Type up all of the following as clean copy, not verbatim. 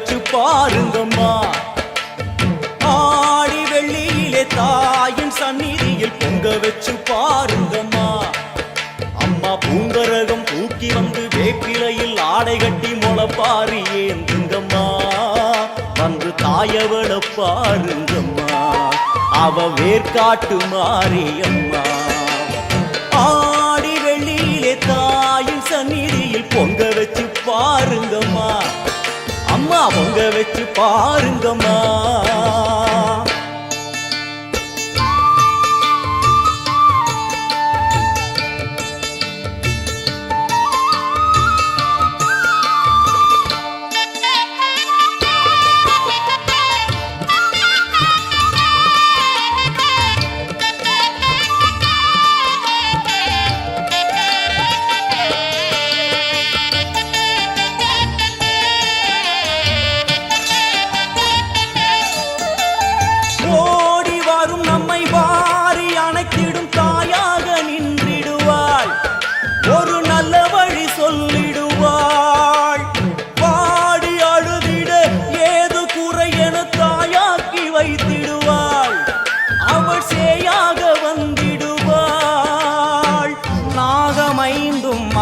வச்சு பாருங்கம்மா. ஆடி வெள்ளியிலே தாயின் சந்நிதியில் பொங்க வச்சு பாருங்கம்மா. அம்மா பூங்கரகம் தூக்கி வந்து வேப்பிலையில் ஆடை கட்டி முளைப்பாரி ஏந்துங்கம்மா. வந்து தாயவள பாருங்கம்மா, அவ வேர்காட்டு மாரியம்மா. ஆடி வெள்ளியிலே தாயின் சந்நிதியில் பொங்க வச்சு பாருங்கம்மா. அம்மா பொங்க வச்சு பாருங்கம்மா.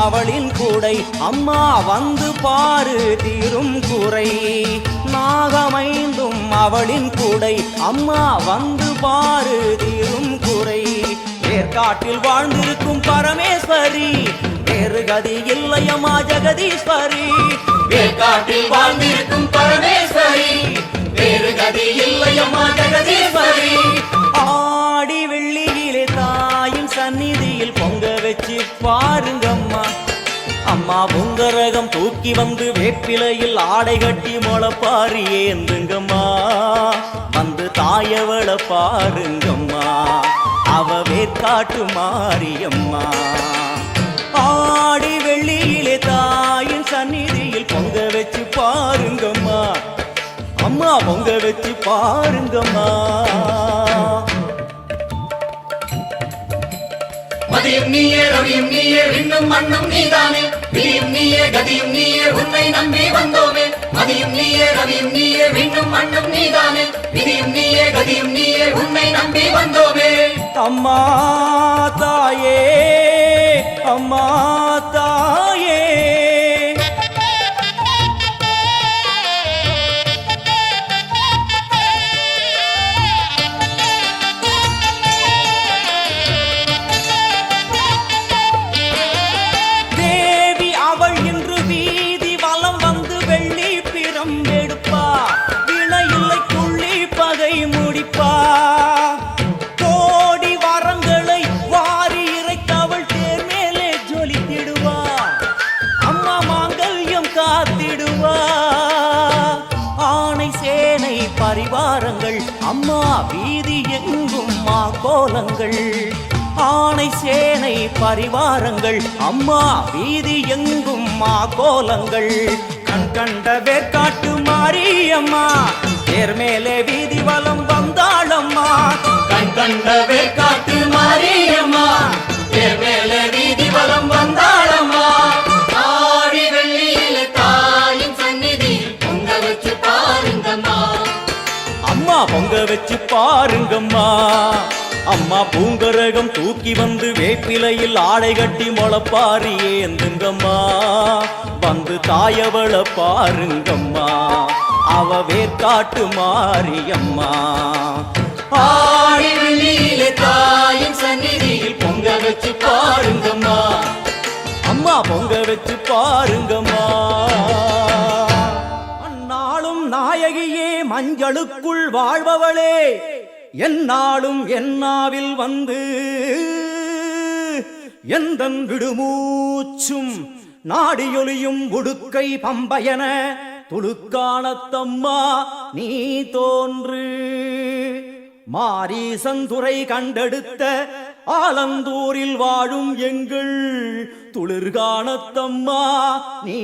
அவளின் கூடை அம்மா வந்து பாரு தீரும் குறை. நாகமைந்தும் அவளின் கூடை அம்மா வந்து பாரு தீரும் குறை. வேர்காட்டில் வாழ்ந்திருக்கும் பரமேஸ்வரி, வேறு கதி இல்லையம்மா ஜெகதீஸ்வரி. வேர்காட்டில் வாழ்ந்திருக்கும் பரமேஸ்வரி, வேறு கதி இல்லையம்மா ஜெகதீஸ்வரி. ஆடி வெள்ளியிலே தாயின் சந்நிதியில் பொங்க வச்சு பாருங்கம்மா. அம்மா பொங்கரகம் தூக்கி வந்து வேப்பிலையில் ஆடை கட்டி முளைப்பாரி ஏந்துங்கம்மா. வந்து தாயவள பாருங்கம்மா, அவ வேர்காட்டு மாரியம்மா. ஆடி வெள்ளியிலே தாயின் சந்நிதியில் பொங்க வச்சு பாருங்கம்மா. அம்மா பொங்க வச்சு பாருங்கம்மா. மதியும் நீயே ரவியும் நீயே விண்ணும் மண்ணும் நீதானே. விதியும் நீயே கதியும் நீயே உன்னை நம்பி வந்தோமே. மதியும் நீயே ரவியும் நீயே விண்ணும் மண்ணும் நீதானே. விதியும் நீயே கதியும் நீயே உன்னை நம்பி வந்தோமே. அம்மா தாயே அம்மா தாயே, பரிவாரங்கள் அம்மா வீதி எங்கும் மா கோலங்கள். ஆணை சேனை பரிவாரங்கள் அம்மா வீதி எங்கும் மா கோலங்கள். கண் கண்ட வேர்காட்டு மாரியம்மா, தேர் மேலே வீதி வலம் வந்தாளம்மா. கண் கண்ட வேர்காட்டு மாரியம்மா, தேர் மேலே வீதி வலம் வந்தாளம்மா. ஆடி வெள்ளியிலே தாயின் சந்நிதியில் பொங்க வச்சு பாருங்கம்மா. அம்மா பொங்க வச்சு பாருங்கம்மா. அம்மா பூங்கரகம் தூக்கி வந்து வேப்பிலையில் ஆடை கட்டி முளைப்பாரி ஏந்துங்கம்மா. வந்து தாயவள பாருங்கம்மா, அவ வேர்காட்டு மாரியம்மா. ஆடி வெள்ளியிலே தாயின் சந்நிதியில் பொங்க வச்சு பாருங்கம்மா. அம்மா பொங்க வச்சு பாருங்கம்மா. அந்நாளும் நாயகியே மஞ்சளுக்குள் வாழ்பவளே, என்னாலும் என்னாவில் வந்து எந்தன் விடுமூச்சும் நாடியொலியும் உடுக்கை பம்பயன துளுக்கானத்தம்மா நீ தோன்று. மாரீசந்துரை கண்டெடுத்த ஆலந்தூரில் வாழும் எங்கள் துளிர்கானத்தம்மா நீ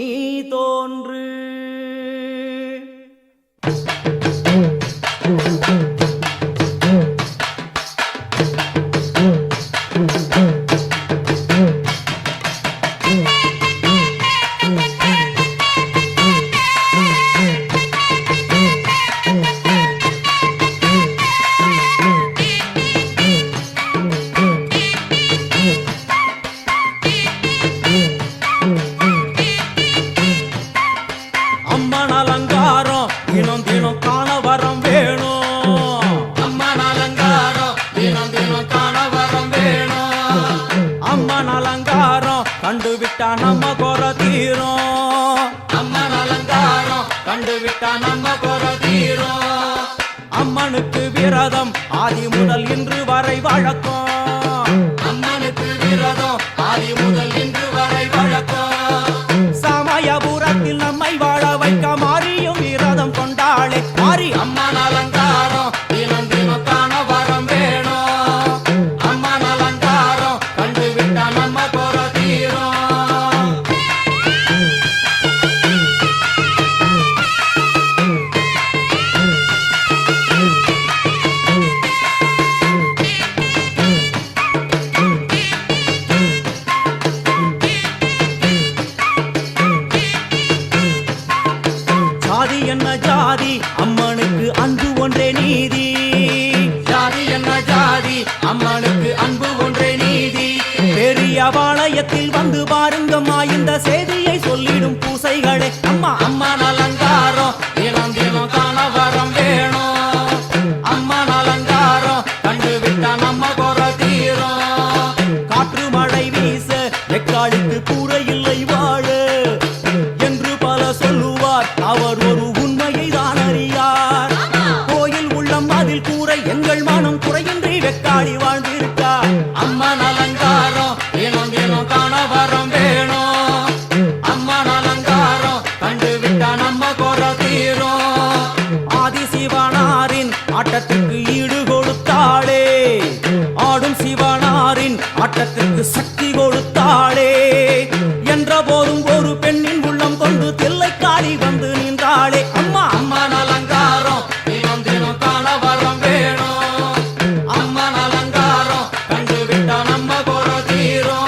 தோன்று. நம்ம குறை தீரும். அம்மன் அலங்காரம் கண்டுவிட்டா நம்ம குறை தீரும். அம்மனுக்கு விரதம் ஆதி முதல் இன்று வரை வழக்கம். அம்மனுக்கு விரதம் ஆதி முதல் இன்று வரை வழக்கம். சமயபுரத்தில் நம்மை வாழ வைக்க மாறியும் விரதம் கொண்டாளே மாறி. அம்மன் அலங்காரம் தினம் தினம் காண வரம் வேணும். அம்மன் அலங்காரம் கண்டுவிட்டா நம்ம குறை தீரும். ஜாதி என்ன ஜாதி அம்மனுக்கு அன்பு ஒன்றே நீதி. ஜாதி என்ன ஜாதி அம்மனுக்கு அன்பு ஒன்றே நீதி. பெரிய பாளையத்தில் வந்து பாருங்கம்மா இந்த செய்தியை சொல்லிடும் பூசைகளே அம்மா. அம்மன் அலங்காரம் தினம் தினம் காண வரம் வேணும். அம்மன் அலங்காரம் கண்டுவிட்டா நம்ம குறை தீரும். காற்று மழை வீச எக்காலுக்கு கூரை இல்லை வாழ என்று பல சொல்லுவார். அவர் ஒரு உண்மையை தான் அறியார். கோயில் உள்ளம் அதில் கூரை எங்கள் மனம் குறையின்றி வெக்காளி வாழ்ந்திருக்கார். அம்மன் அலங்காரம் தினம் தினம் காண வரம் வேணும். அம்மன் அலங்காரம் கண்டுவிட்டா நம்ம குறை தீரும். ஆதிசிவனாரின் ஆட்டத்திற்கு ஈடு கொடுத்தாளே. ஆடும் சிவனாரின் ஆட்டத்திற்கு சக்தி கொடுத்தாளே. என்ற போதும் ஒரு பெண்ணின் உள்ளம் கொண்டு தில்லைக்காளி வந்து நின்றாளே அம்மா. அம்மன் அலங்காரம் தினம் தினம் காண வரம் வேணும். அம்மன் அலங்காரம் கண்டுவிட்டா நம்ம குறை தீரும்.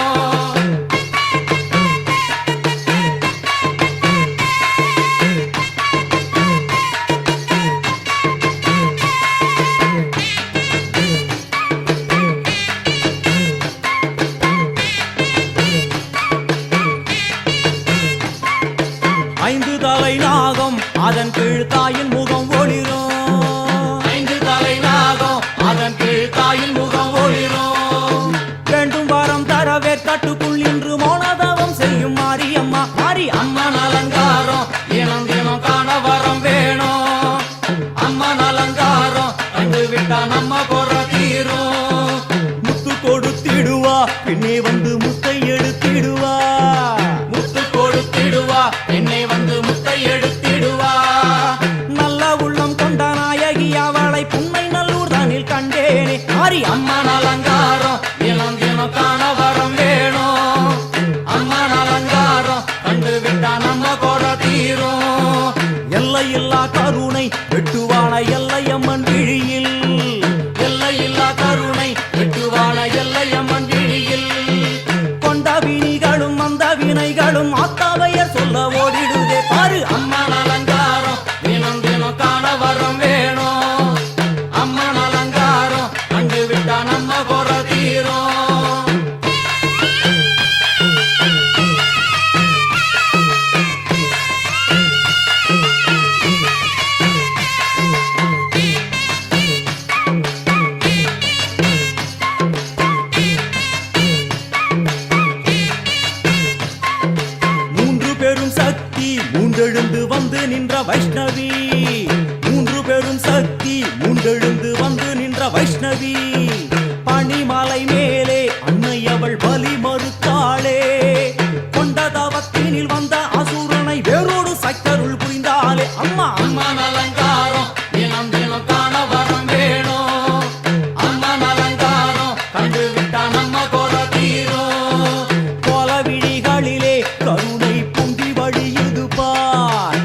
ஐந்து தலை நாகம் அதன் கீழ் தாயின் முகம் ஒளிரும். ஐந்து தலை நாகம் அதன் கீழ் தாயின் முகம் ஒளிரும். வேண்டும் வரம் தரவே கட்டுக்குள் இன்று மோனதவம் செய்யும் மாரியம்மா மாரி. அம்மன் அலங்காரம் தினம் தினம் காண வரம் வேணும். அம்மன் அலங்காரம் கண்டுவிட்டா நம்ம குறை தீரும். முத்து கொடுத்திடுவா பின்னே வந்து முத்தை எடுத்திடுவா. முத்து கொடுத்திடுவா என்னை வந்து முத்தை எடுத்திடுவா. நல்ல உள்ளம் கொண்ட நாயகி அவளை புன்னை நல்லூர் தானில் கண்டேனே மாரி. அம்மன் அலங்காரம் தினம் தினம் காண வரம் வேணும். அம்மன் அலங்காரம் கண்டுவிட்டா நம்ம குறை தீரும். எல்லையில்லா கருணை வெட்டுவான எல்லையம்மன் விழியில். எல்லையில்லா கருணை வெட்டுவான எல்லையம்மன் விழியில். கொண்ட வினிகளும் அந்த வினைகளும் ஆத்தாவையர் சொல்ல ஓடிடுதே பாரு. அம்மன் அலங்காரம் தினம் தினம் காண வரம் வேணும். அம்மன் அலங்காரம் கண்டுவிட்டா நம்ம குறை தீரும். மூன்று பெரும் சக்தி மூன்றெழுந்து வந்து நின்ற வைஷ்ணவி. மூன்று பெரும் சக்தி மூன்றெழுந்து வந்து நின்ற வைஷ்ணவி. பனிமலை மேலே அன்னை அவள் பலி மறுத்தாளே. கொண்ட தவத்தினில் வந்த அசுரனை வேரோடு சக்கருள் புரிந்தாளே அம்மா. அம்மன் அலங்காரம் தினம் தினம் காண வரம் வேணும். அம்மன் அலங்காரம் கண்டுவிட்டா நம்ம குறை தீரும். கோல விழிகளிலே கருணை பொங்கி வழியுது பார்.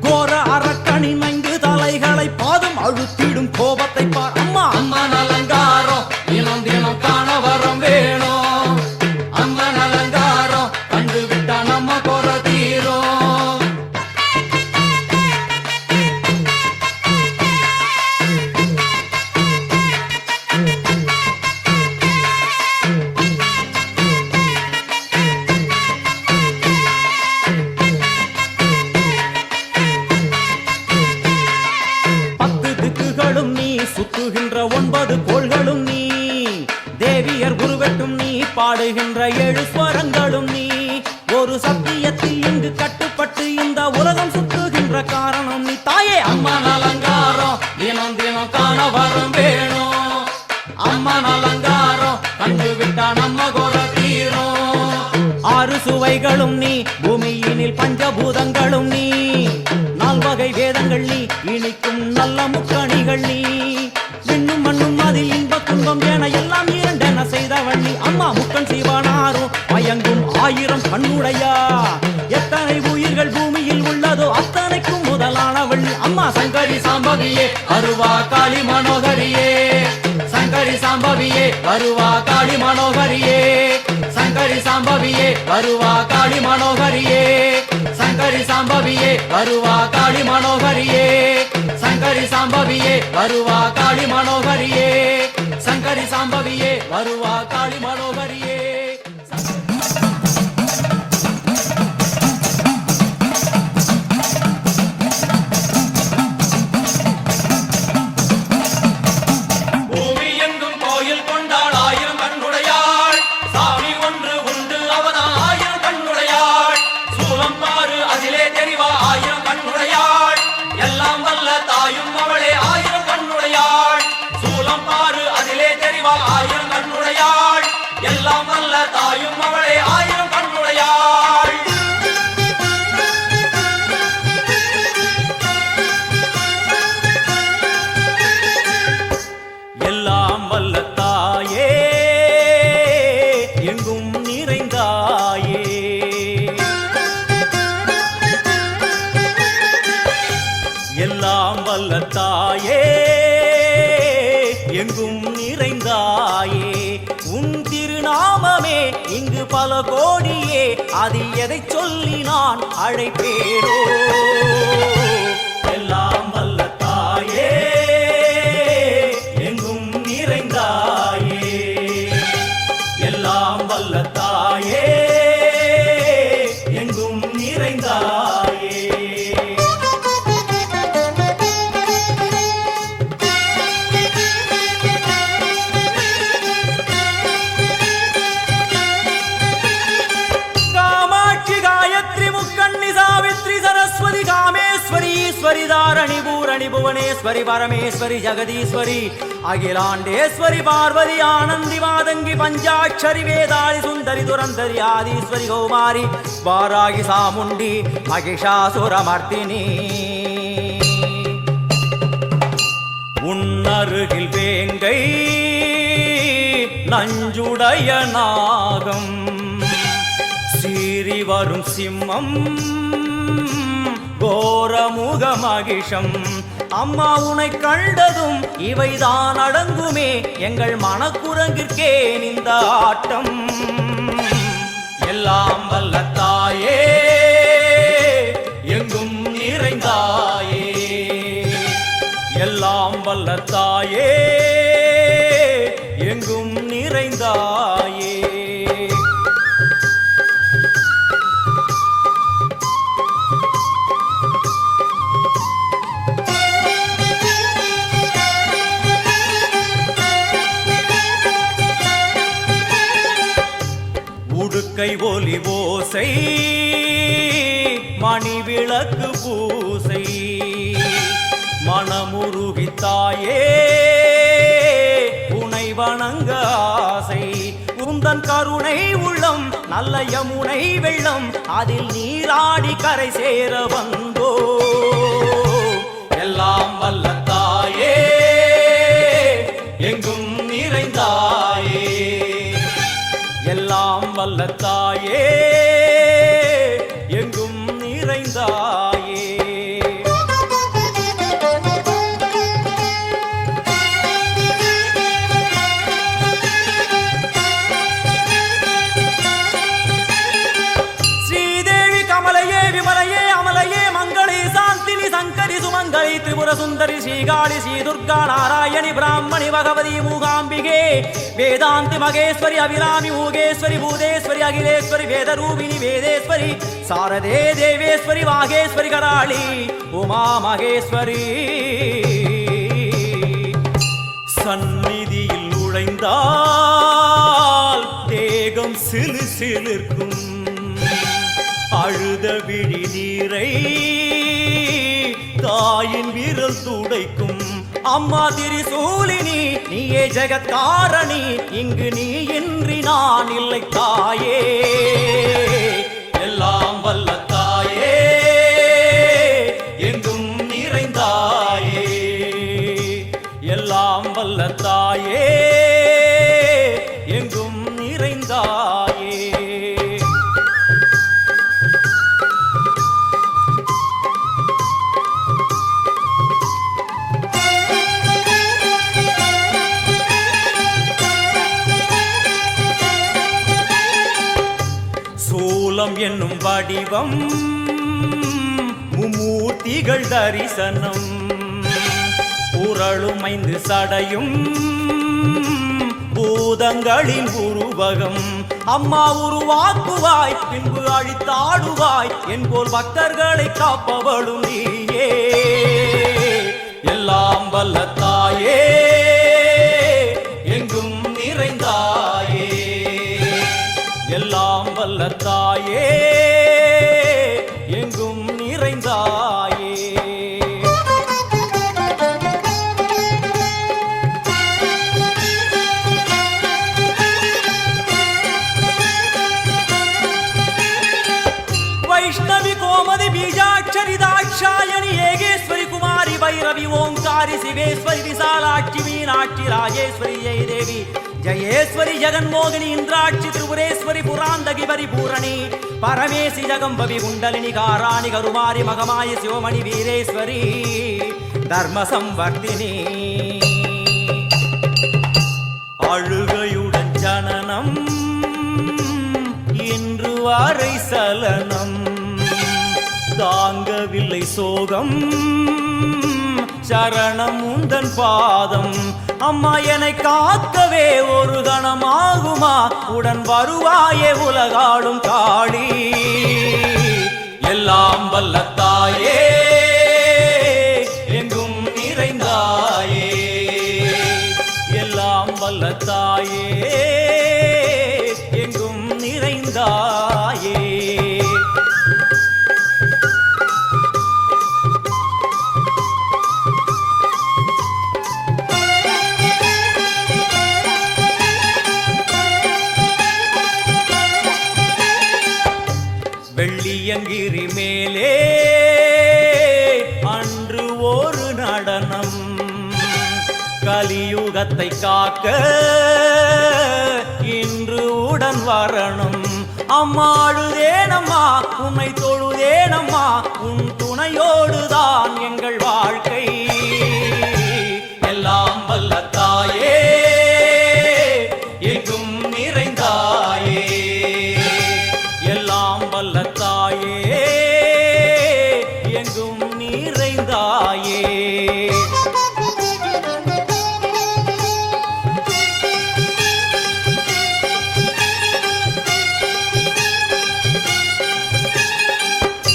கோர அரக்கனின் ஐந்து பாடுகின்ற ஏழு ஸ்வரங்களும் நீ. ஒரு சத்தியத்தில் இங்கு கட்டுப்பட்டு இந்த உலகம் சுற்றுகின்ற காரணம் நீ தாயே. அம்மன் அலங்காரம் தினம் தினம் காண வரம் வேணும். அம்மன் அலங்காரம் கண்டு விட்டா நம்ம குற தீரும். ஆறு சுவைகளும் நீ, பூமியினில் பஞ்சபூதங்களும் நீ. நால்வகை வேதங்கள் நீ, இனிக்கும் நல்ல முக்கணிகள் நீ. விண்ணும் மண்ணும் அதில் இன்ப துன்பம் என எல்லாம் இரண்டென செய்தவள் நீ. அம்மா முக்கன் சிவனாரும் மயங்கும் ஆயிரம் கண்ணுடையா. எத்தனை உயிர்கள் பூமியில் உள்ளதோ அத்தனைக்கும் முதலானவள் நீ. அம்மா சங்கரி சாம்பவியே அருவா காளி மனோகரியே. சங்கரி சாம்பவியே அருவா காளி மனோகரியே. சங்கரி சாம்பவியே அருவா காளி மனோகரியே. சங்கரி சாம்பவியே அருவா காளி மனோகரியே. சங்கரி சாம்பவியே அருவா காளி மனோகரியே. சங்கரி சாம்பவியே அருவா காளி மனோகரியே. பூமி எங்கும் கோயில் கொண்டாள் ஆயிரம் கண்ணுடையாள். சாமி ஒன்று உண்டு அவதான் ஆயிரம் கண்ணுடையாள். சூலம் பாரு அதிலே தெரிவா ஆயிரம் கண்ணுடையாள். எல்லாம் வல்ல தாயும் அவளே ஆயிரம் கண்ணுடையாள். சூலம் பாரு அதிலே தெரிவா ஆயிரம் கண்ணுடையாள். எல்லாம் வல்ல தாயும் அவளே ஆயிரம் கண்ணுடையாள். எல்லாம் வல்ல தாயே எங்கும் நிறைந்தாயே. எல்லாம் வல்ல தாயே எங்கும் நிறைந்தாயே. உன் திருநாமமே இங்கு பல கோடியே. அது எதை சொல்லி நான் அழைப்பேனோ. எல்லாம் வல்ல தாயே எங்கும் நிறைந்தாயே. எல்லாம் வல்ல தாயே எங்கும் நிறைந்தாயே. ஈஸ்வரி தாரணி பூரணி புவனேஸ்வரி பரமேஸ்வரி ஜெகதீஸ்வரி அகிலாண்டேஸ்வரி பார்வதி ஆனந்தி மாதங்கி பஞ்சாட்சரி வேதாளி சுந்தரி துரந்தரி ஆதீஸ்வரி கௌமாரி வாராகி சாமுண்டி மகிஷாசுரமர்த்தினி. உன்னருகில் வேங்கை நஞ்சுடைய நாகம் சீறி வரும் சிம்மம் கோரமுக மகிஷம். அம்மா உனை கண்டதும் இவைதான் அடங்குமே. எங்கள் மனக்குரங்கிற்கே இந்த ஆட்டம். எல்லாம் வல்ல தாயே எங்கும் நிறைந்தாயே. எல்லாம் வல்ல தாயே எங்கும் நிறைந்தாயே. உடுக்கை ஒலி ஓசை மணி விளக்கு பூசை மனமுருகித்தாயே உனை வணங்க ஆசை. உந்தன் கருணை உள்ளம் நல்ல யமுனை வெள்ளம் அதில் நீராடி கரை சேர வந்தோ. எல்லாம் வல்ல தாயே எங்கும் நிறைந்தாயே. எல்லாம் வல்ல தாயே எங்கும் நிறைந்தாயே. ஸ்ரீதேவி கமலையே விமலையே அமலையே மங்களே சாந்தினி சங்கரி சுமங்கலி திரிபுர சுந்தரி ஸ்ரீகாளி ஸ்ரீ துர்கா நாராயணி பிராமணி பகவதி மூகாம்பிகே வேதாந்தி மகேஸ்வரி அபிராமி மூகேஸ்வரி பூதேஸ்வரி அகிலேஸ்வரி வேதரூபிணி வேதேஸ்வரி சாரதே தேவேஸ்வரி வாகேஸ்வரி கராளி உமா மகேஸ்வரி. சந்நிதியில் நுழைந்தால் தேகம் சிலு சிலிர்க்கும் அழுத விழி நீரை தாயின் விரல் துடைக்கும் அம்மா திரிசூலினி நீயே ஜெகத்காரணி இங்கு நீ இன்றி நான் இல்லை தாயே எல்லாம் வல்ல தாயே எங்கும் நிறைந்தாயே எல்லாம் வல்ல தாயே எங்கும் நிறைந்தாயே சூலம் என்னும் வடிவம் மும்மூர்த்திகள் தரிசனம் புரளும் 5 சடையும் பூதங்களின் உருவகம் அம்மா உருவாக்குவாய் பின்பு அழித்தாடுவாய் என்போல் பக்தர்களை காப்பவளும் நீயே எல்லாம் வல்ல தாயே எங்கும் நிறைந்தாயே எல்லாம் வல்ல தாயே எங்கும் நிறைந்தாயே வைஷ்ணவி கோமதி பீஜாட்சரி தாட்சாயணி ஏகேஸ்வரி குமாரி வைரவி ஓங்காரி சிவேஸ்வரி விசாலாட்சி மீனாட்சி ராஜேஸ்வரி ஜெயதேவி ஜயேஸ்வரி ஜெகன்மோகினி இந்திராட்சி திரிபுரேஸ்வரி புராந்தகி பரிபூரணி பரமேசி ஜகம்பவி குண்டலினி காராணி கருமாரி மகமாய சிவமணி வீரேஸ்வரி தர்ம சம்வர்த்தினி அழுகையுடன் ஜனனம் இன்று வரை சலனம் தாங்கவில்லை சோகம் சரணம் உந்தன் பாதம் அம்மா என்னை காக்கவே ஒரு கணமாகுமா உடன் வருவாயே உலகாடும் காளி எல்லாம் வல்ல தாயே எங்கும் நிறைந்தாயே எல்லாம் வல்ல தாயே எங்கும் நிறைந்தாயே வெள்ளியங்கிரி மேலே அன்று ஒரு நடனம் கலியுகத்தை காக்க இன்று உடன் வரணும் அம்மாடுதேனம்மா உன்னை தொழுதேனம்மா உன் துணையோடுதான் எங்கள் வாழ்க்கை எல்லாம் வல்ல தாயே எங்கும் நிறைந்தாயே எல்லாம் வல்ல தாயே எங்கும் நிறைந்தாயே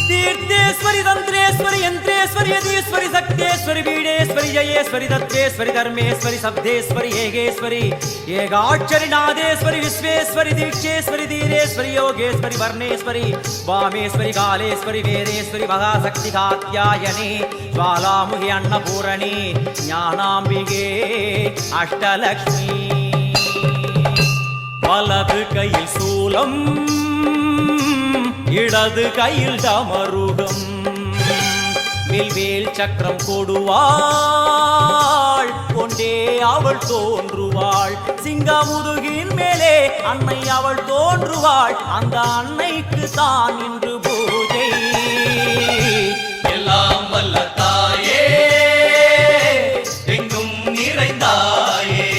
தீர்த்தேஸ்வரி தந்திரேஸ்வரி யந்திரேஸ்வரி யதீஸ்வரி சக்தேஸ்வரி பீடேஸ்வரி ஜயேஸ்வரி தத்வேஸ்வரி தர்மேஸ்வரி சப்தேஸ்வரி ஏகேஸ்வரி ஏகாட்சரி நாதேஸ்வரி விஸ்வேஸ்வரி தீட்சேஸ்வரி தீரேஸ்வரி யோகேஸ்வரி வர்ணேஸ்வரி வாமேஸ்வரி காலேஸ்வரி வேதேஸ்வரி மகாசக்தி காத்யாயனி ஜ்வாலாமுகி அன்னபூரணி ஞானாம்பிகே அஷ்டலக்ஷ்மி வலது கையில் சூலம் இடது கையில் டமருகம் வில்வேல் சக்கரம் கொடுவாள் கொண்டே அவள் தோன்றுவாள் சிங்கமுதுகின் மேலே அன்னை அவள் தோன்றுவாள் அந்த அன்னைக்கு தான் இன்று பூஜை எல்லாம் வல்ல தாயே எங்கும் நிறைந்தாயே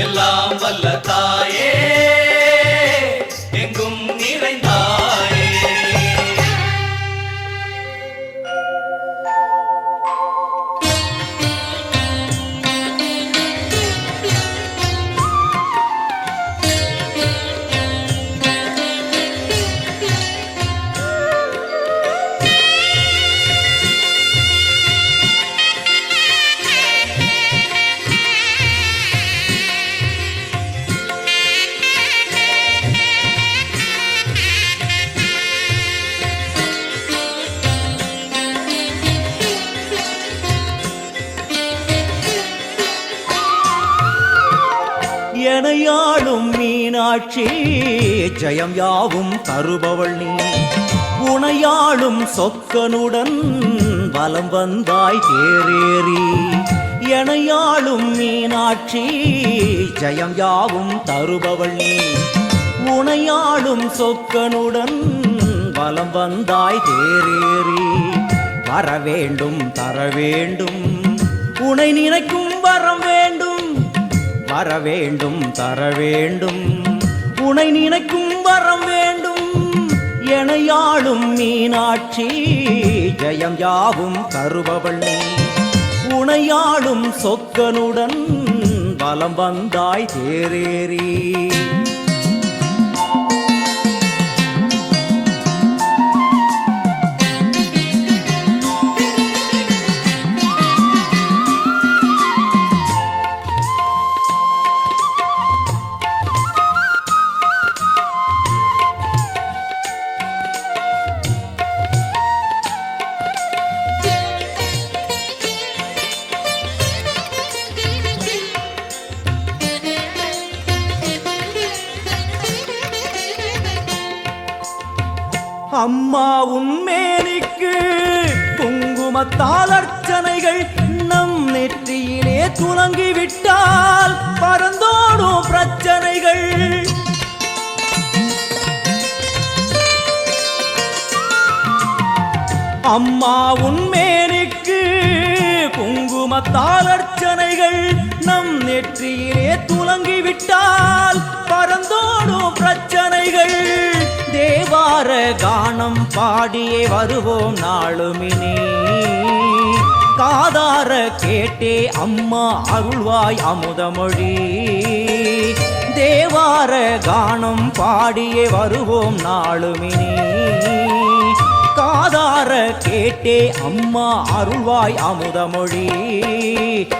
எல்லாம் வல்ல தாயே எங்கும் நிறைந்தாயே எனையாளும் மீனாட்சி ஜெயம் யாவும் தருபவள் நீ உனையாளும் சொக்கனுடன் வலம் வந்தாய் தேரேறி எனையாளும் மீனாட்சி ஜெயம் யாவும் தருபவள் நீ உனையாளும் சொக்கனுடன் வலம் வந்தாய் தேரேறி வரவேண்டும் தரவேண்டும் உனை நினைக்கும் வரம் வேண்டும் வரவேண்டும் தரவேண்டும் உனை நினைக்கும் வரம் வேண்டும் எனையாளும் மீனாட்சி ஜெயம் யாவும் தருபவள் நீ உனையாளும் சொக்கனுடன் வலம் வந்தாய் தேரேறி அம்மா உன்மேனிக்கு குங்குமத்தால் அர்ச்சனைகள் நம் நெற்றியிலே துலங்கிவிட்டால் பறந்தோடும் பிரச்சனைகள் அம்மா உன்மேனிக்கு குங்குமத்தால் அர்ச்சனைகள் நம் நெற்றியிலே துலங்கிவிட்டால் பறந்தோடும் பிரச்சனைகள் தேவார கானம் பாடியே வருவோம் நாளுமினே காதார கேட்டே அம்மா அருள்வாய் அமுதமொழி தேவார கானம் பாடியே வருவோம் நாளுமினே காதார கேட்டே அம்மா அருள்வாய் அமுதமொழி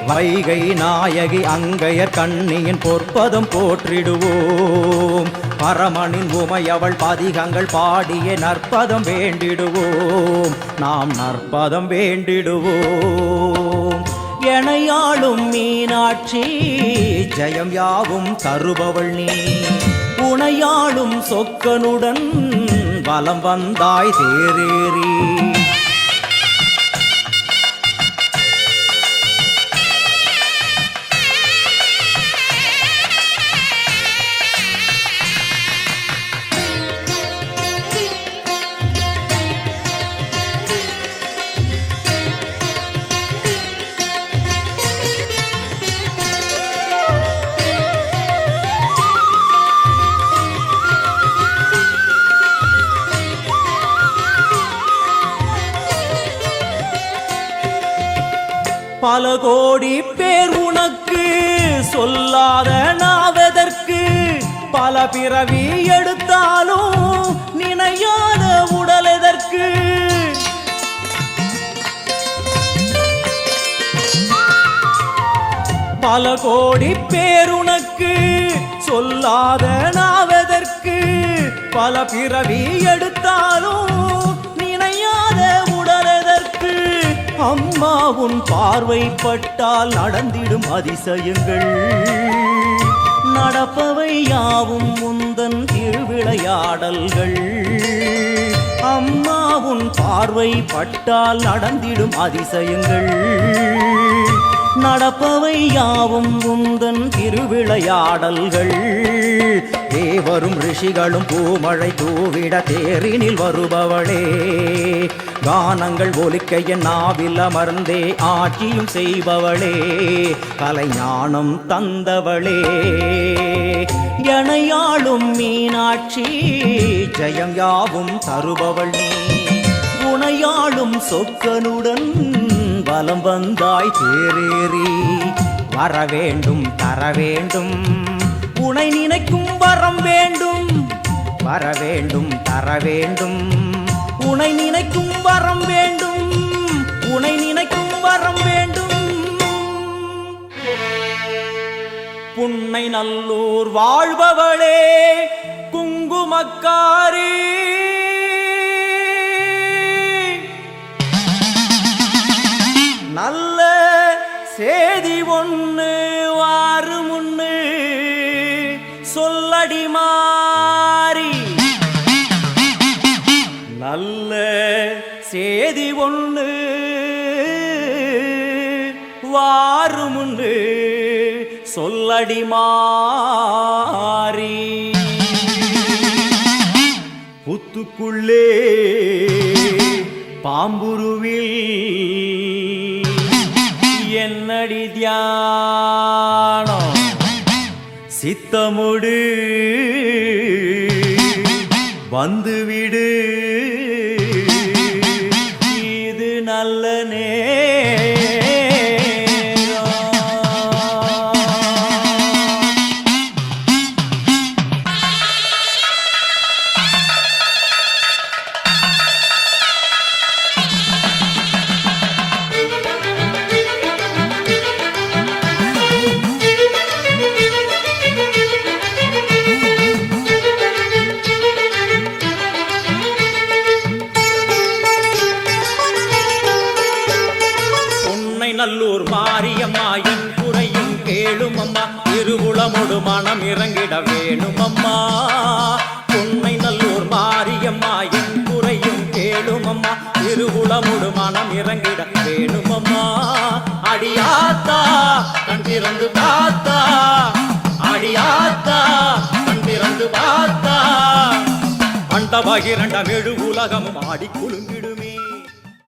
வைகை நாயகி அங்கையர் கண்ணியின் பொற்பதம் போற்றிடுவோம் பரமனின் உமையவள் பதிகங்கள் பாடிய நற்பதம் வேண்டிடுவோம் நாம் நற்பதம் வேண்டிடுவோம் எனையாளும் மீனாட்சி ஜெயம் யாவும் தருபவள் நீ உனையாளும் சொக்கனுடன் வலம் வந்தாய் தேரேறி பல கோடி பேர் உனக்கு சொல்லாத நாவதற்கு பல பிறவி எடுத்தாலும் நினையாத உடல் எதற்கு பல கோடி பேர் உனக்கு சொல்லாத நாவதற்கு பல பிறவி எடுத்தாலும் நினையாத உடல் எதற்கு அம்மா உன் பார்வை பட்டால் நடந்திடும் அதிசயங்கள் நடப்பவை யாவும் முந்தன் திருவிளையாடல்கள் அம்மா உன் பார்வை பட்டால் நடந்திடும் அதிசயங்கள் நடப்பவை யாவும் உந்தன் திருவிளையாடல்கள் தேவரும் ரிஷிகளும் பூமழை தூவிட தேரினில் வருபவளே கானங்கள் ஒலிக்க என் நாவில் அமர்ந்தே ஆட்சியும் செய்பவளே கலைஞானம் தந்தவளே எனையாளும் மீனாட்சி ஜெயம் யாவும் தருபவள் நீ உனையாளும் சொக்கனுடன் வலம் வந்தாய் தேரேறி வரவேண்டும் தரவேண்டும் உனை நினைக்கும் வரம் வேண்டும் வரவேண்டும் தரவேண்டும் உனை நினைக்கும் வரம் வேண்டும் உனை நினைக்கும் வரம் வேண்டும் புன்னை நல்லூர் வாழ்பவளே குங்குமக்காரி நல்ல சேதி ஒன்று வாரு முன்னு தேதி ஒண்ணு வாருமுண்டு சொல்லடி மாறி புத்துக்குள்ளே பாம்புருவில் என்னடி தியானம் சித்தமுடு வந்துவிடு இது நல்ல நேரம். நல்லூர் மாரியம்மா என் குறையும் கேளும் அம்மா திருவுளமொடு மனம் இறங்கிட வேணும் அம்மா. உன்னை நல்லூர் மாரியம்மா என் குறையும் கேளும் அம்மா திருவுளமொடு மனம் இறங்கிட வேணும் அம்மா. அடியாத்தா கண் திறந்து பார்த்தா அடியாத்தா கண் திறந்து பார்த்தா அண்ட பகிரண்டம் எழு உலகமும் ஆடி குலுங்கிடும்.